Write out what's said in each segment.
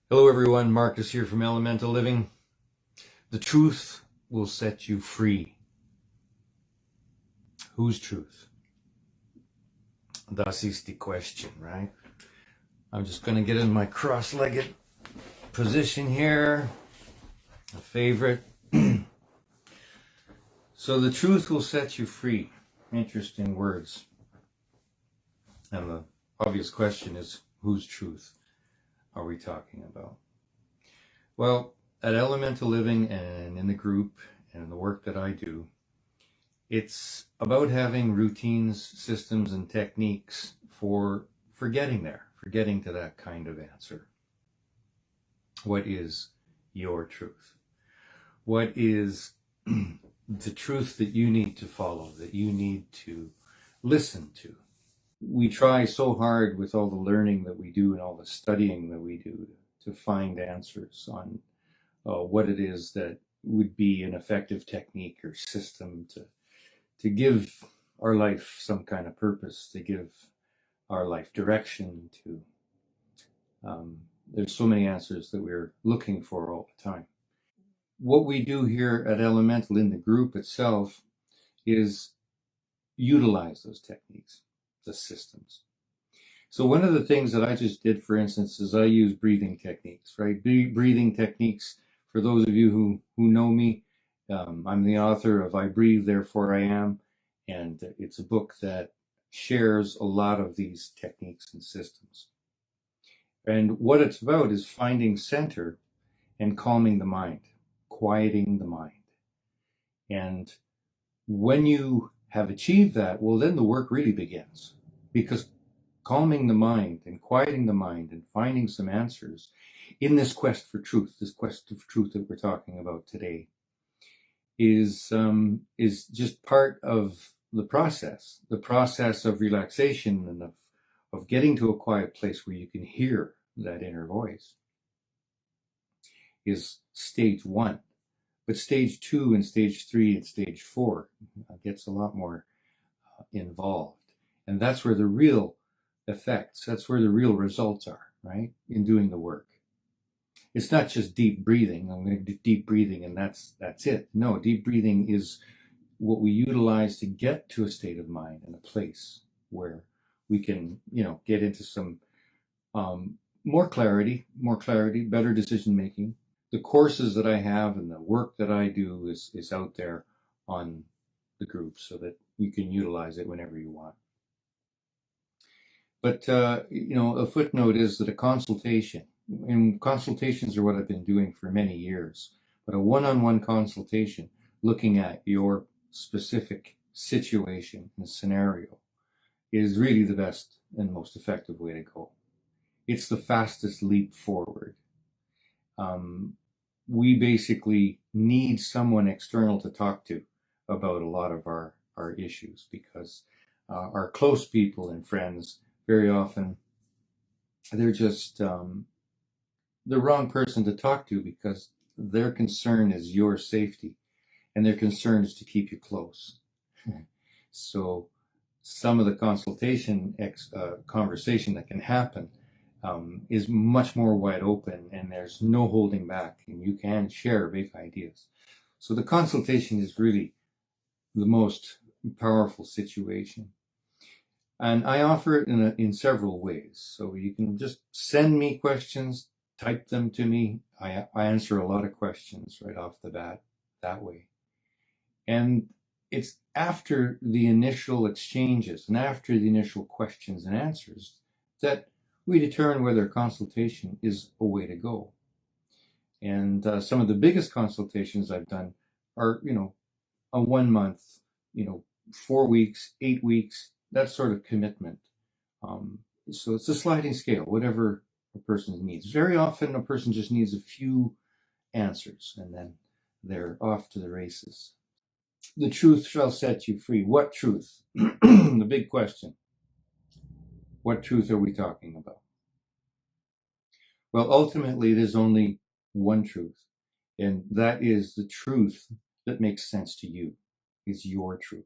Hello everyone, Marcus here from Elemental Living. The truth will set you free. Whose truth? That is the question, right? I'm just going to get in my cross-legged position here, a favorite. So the truth will set you free. Interesting words. And the obvious question is, whose truth are we talking about? Well, at Elemental Living and in the group and in the work that I do, it's about having routines, systems, and techniques for getting there, for getting to that kind of answer. What is your truth? What is the truth that you need to follow, that you need to listen to? We try so hard with all the learning that we do and all the studying that we do to find answers on what it is that would be an effective technique or system to give our life some kind of purpose, to give our life direction, there's so many answers that we're looking for all the time. What we do here at Elemental in the group itself is utilize those techniques, the systems. So one of the things that I just did, for instance, is I use breathing techniques, right? Breathing techniques, for those of you who know me, I'm the author of I Breathe, Therefore I Am, and it's a book that shares a lot of these techniques and systems. And what it's about is finding center and calming the mind, quieting the mind. And when you have achieved that, well, then the work really begins, because calming the mind and quieting the mind and finding some answers in this quest for truth, this quest of truth that we're talking about today, is just part of the process of relaxation and of getting to a quiet place where you can hear that inner voice is stage one. But stage 2 and stage 3 and stage 4 gets a lot more involved. And that's where the real effects, that's where the real results are, right? In doing the work. It's not just deep breathing. I'm going to do deep breathing and that's it. No, deep breathing is what we utilize to get to a state of mind and a place where we can, get into some more clarity, better decision making. The courses that I have and the work that I do is out there on the group so that you can utilize it whenever you want. But, a footnote is that a consultation, and consultations are what I've been doing for many years, but a one-on-one consultation looking at your specific situation and scenario is really the best and most effective way to go. It's the fastest leap forward. We basically need someone external to talk to about a lot of our issues, because our close people and friends, very often, they're just the wrong person to talk to, because their concern is your safety and their concern is to keep you close. So some of the consultation conversation that can happen is much more wide open, and there's no holding back, and you can share big ideas. So the consultation is really the most powerful situation. And I offer it in several ways. So you can just send me questions, type them to me. I answer a lot of questions right off the bat that way. And it's after the initial exchanges and after the initial questions and answers that we determine whether a consultation is a way to go. And some of the biggest consultations I've done are, a 1 month, 4 weeks, 8 weeks, that sort of commitment. So it's a sliding scale, whatever a person needs. Very often a person just needs a few answers and then they're off to the races. The truth shall set you free. What truth? The big question. What truth are we talking about? Well, ultimately, there's only one truth, and that is the truth that makes sense to you, is your truth.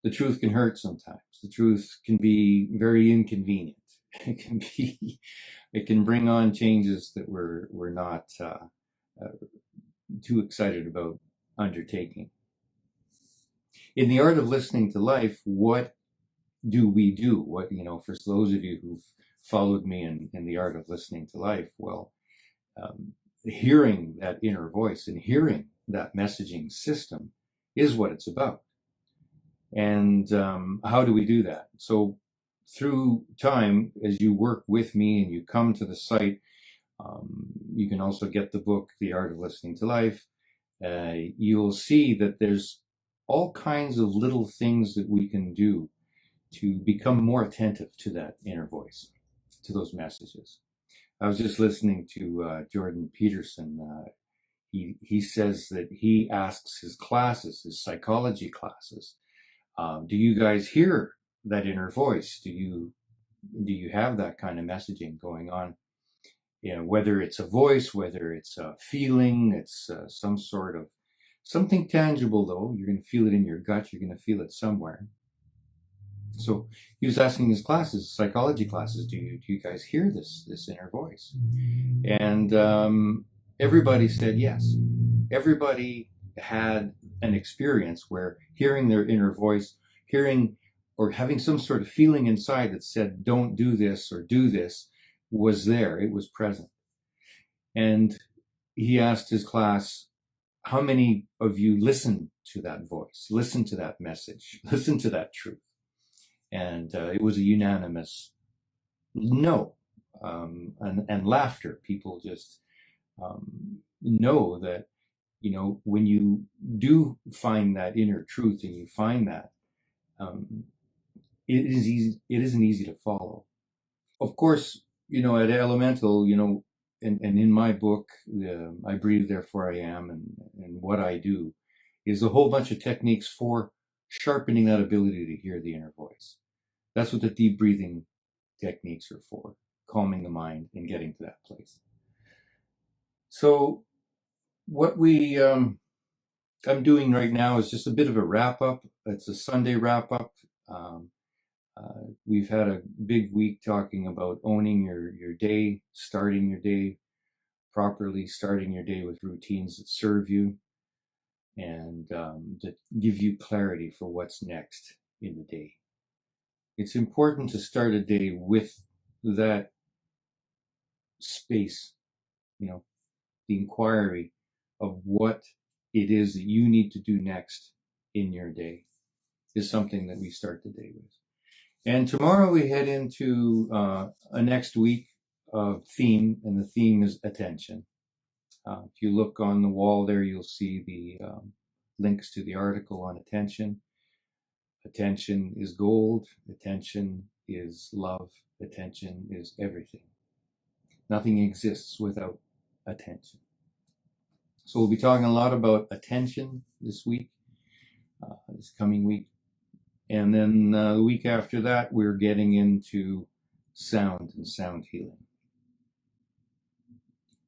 The truth can hurt sometimes. The truth can be very inconvenient. it can bring on changes that we're not too excited about undertaking. In the art of listening to life, what do we do? What, for those of you who've followed me in the art of listening to life, well, hearing that inner voice and hearing that messaging system is what it's about. And how do we do that? So through time, as you work with me and you come to the site, you can also get the book, The Art of Listening to Life. You'll see that there's all kinds of little things that we can do to become more attentive to that inner voice, to those messages. I was just listening to Jordan Peterson. He says that he asks his classes, his psychology classes, do you guys hear that inner voice? Do you have that kind of messaging going on? Whether it's a voice, whether it's a feeling, it's some sort of something tangible, though. You're going to feel it in your gut. You're going to feel it somewhere. So he was asking his classes, psychology classes, do you guys hear this inner voice? And everybody said yes. Everybody had an experience where hearing their inner voice, hearing or having some sort of feeling inside that said, don't do this or do this, was there. It was present. And he asked his class, how many of you listen to that voice, listen to that message, listen to that truth? And it was a unanimous no, and laughter. People just know that, when you do find that inner truth and you find that, it isn't easy to follow. Of course, at Elemental, and in my book, I Breathe, Therefore I Am, and what I do is a whole bunch of techniques for sharpening that ability to hear the inner voice. That's what the deep breathing techniques are for, calming the mind and getting to that place. So what I'm doing right now is just a bit of a wrap up. It's a Sunday wrap up. We've had a big week talking about owning your day, starting your day properly, starting your day with routines that serve you and that give you clarity for what's next in the day. It's important to start a day with that space, the inquiry of what it is that you need to do next in your day is something that we start the day with. And tomorrow we head into a next week of theme, and the theme is attention. If you look on the wall there, you'll see the links to the article on attention. Attention is gold. Attention is love. Attention is everything. Nothing exists without attention. So we'll be talking a lot about attention this week, this coming week. And then the week after that, we're getting into sound and sound healing.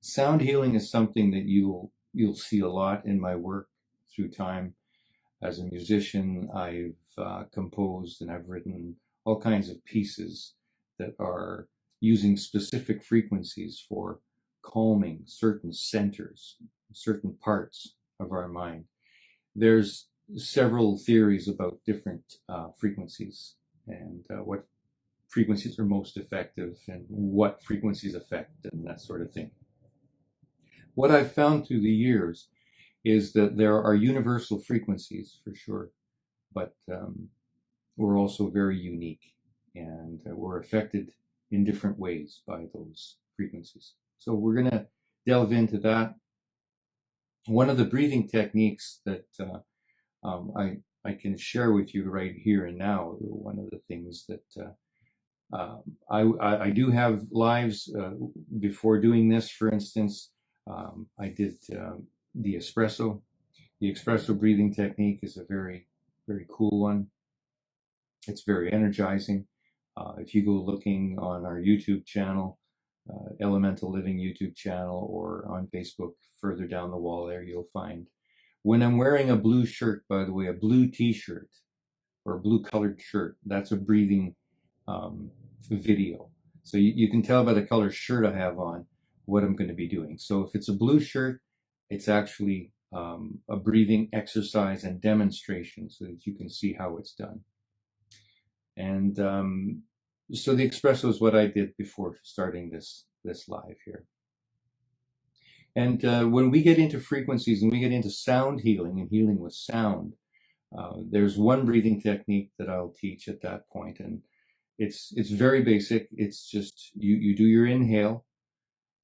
Sound healing is something that you'll see a lot in my work through time. As a musician, I've composed and I've written all kinds of pieces that are using specific frequencies for calming certain centers, certain parts of our mind. There's several theories about different frequencies and what frequencies are most effective and what frequencies affect and that sort of thing. What I've found through the years is that there are universal frequencies for sure, but we're also very unique and we're affected in different ways by those frequencies. So we're going to delve into that. One of the breathing techniques that I can share with you right here and now, one of the things that I do have lives before doing this. For instance, I did the espresso. The espresso breathing technique is a very, very cool one. It's very energizing. If you go looking on our YouTube channel, Elemental Living YouTube channel, or on Facebook, further down the wall there, you'll find when I'm wearing a blue shirt, by the way, a blue t-shirt or a blue colored shirt, that's a breathing video. So you can tell by the color shirt I have on what I'm going to be doing. So if it's a blue shirt, it's actually a breathing exercise and demonstration so that you can see how it's done. And so the espresso is what I did before starting this live here. And when we get into frequencies and we get into sound healing and healing with sound, there's one breathing technique that I'll teach at that point, and it's very basic. It's just you do your inhale,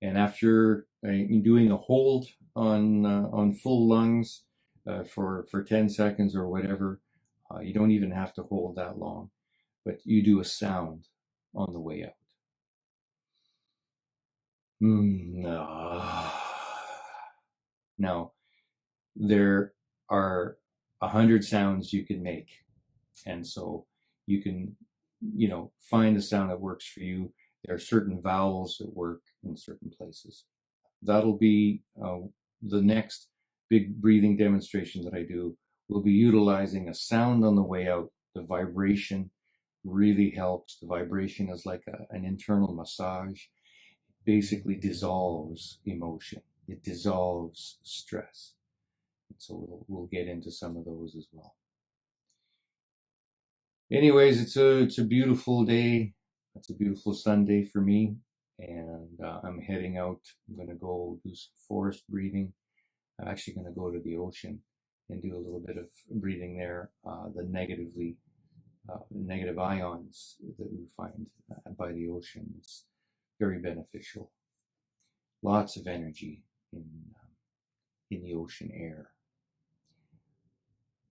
and after doing a hold on full lungs for 10 seconds or whatever, you don't even have to hold that long, but you do a sound on the way out. Now, there are 100 sounds you can make, and so you can, find a sound that works for you. There are certain vowels that work in certain places. That'll be the next big breathing demonstration that I do. We'll be utilizing a sound on the way out. The vibration really helps. The vibration is like an internal massage. It basically dissolves emotion. It dissolves stress. So we'll get into some of those as well. Anyways, it's a beautiful day. It's a beautiful Sunday for me, and I'm heading out. I'm gonna go do some forest breathing. I'm actually gonna go to the ocean and do a little bit of breathing there. The negative ions that we find by the ocean is very beneficial. Lots of energy in the ocean air.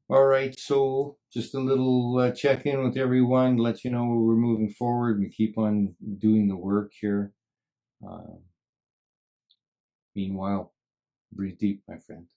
All right, so just a little check-in with everyone, let you know we're moving forward. We keep on doing the work here. Meanwhile, breathe deep, my friend.